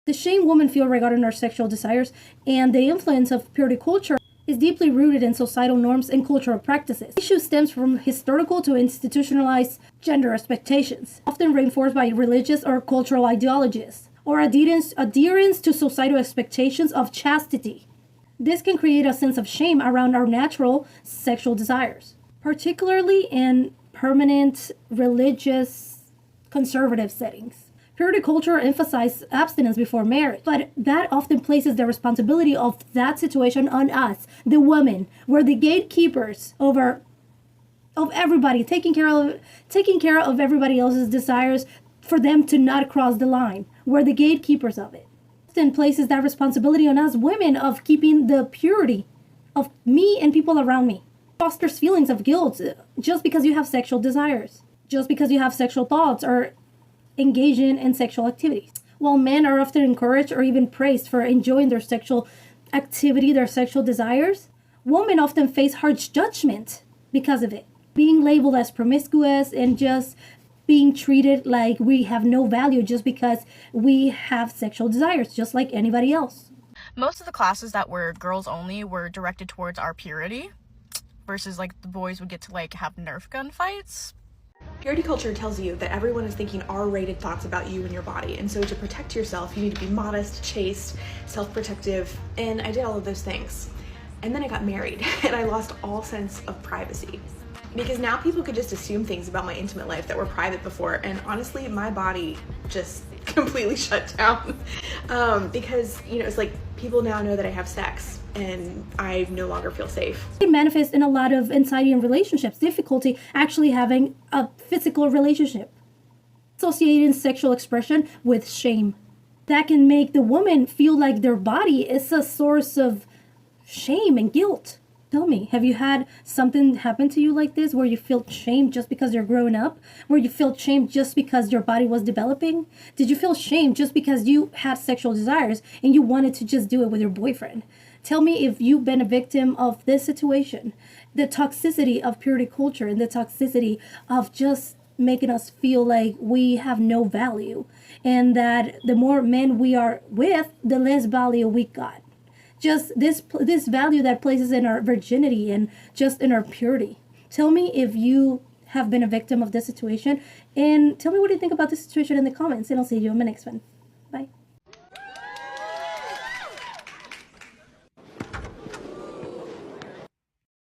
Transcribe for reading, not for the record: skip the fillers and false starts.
The shame women feel regarding their sexual desires and the influence of purity culture is deeply rooted in societal norms and cultural practices. The issue stems from historical to institutionalized gender expectations, often reinforced by religious or cultural ideologies, or adherence to societal expectations of chastity. This can create a sense of shame around our natural sexual desires, particularly in permanent religious conservative settings. Purity culture emphasizes abstinence before marriage, but that often places the responsibility of that situation on us, the women. We're the gatekeepers of everybody, taking care of everybody else's desires for them to not cross the line. We're the gatekeepers of it. Often places that responsibility on us women of keeping the purity of me and people around me. Fosters feelings of guilt just because you have sexual desires, just because you have sexual thoughts or engaging in sexual activities. While men are often encouraged or even praised for enjoying their sexual activity, their sexual desires, women often face harsh judgment because of it, being labeled as promiscuous and just being treated like we have no value just because we have sexual desires, just like anybody else. Most of the classes that were girls only were directed towards our purity, versus like the boys would get to like have Nerf gun fights. Purity culture tells you that everyone is thinking R-rated thoughts about you and your body, and so to protect yourself, you need to be modest, chaste, self-protective, and I did all of those things. And then I got married, and I lost all sense of privacy. Because now people could just assume things about my intimate life that were private before, and honestly, my body just completely shut down. Because, you know, it's like people now know that I have sex, and I no longer feel safe. It manifests in a lot of anxiety in relationships, difficulty actually having a physical relationship, associating sexual expression with shame. That can make the woman feel like their body is a source of shame and guilt. Tell me, have you had something happen to you like this where you feel shame just because you're growing up? Where you felt shame just because your body was developing? Did you feel shame just because you had sexual desires and you wanted to just do it with your boyfriend? Tell me if you've been a victim of this situation. The toxicity of purity culture and the toxicity of just making us feel like we have no value, and that the more men we are with, the less value we got. Just this value that places in our virginity and just in our purity. Tell me if you have been a victim of this situation, and tell me what you think about this situation in the comments, and I'll see you in my next one. Bye.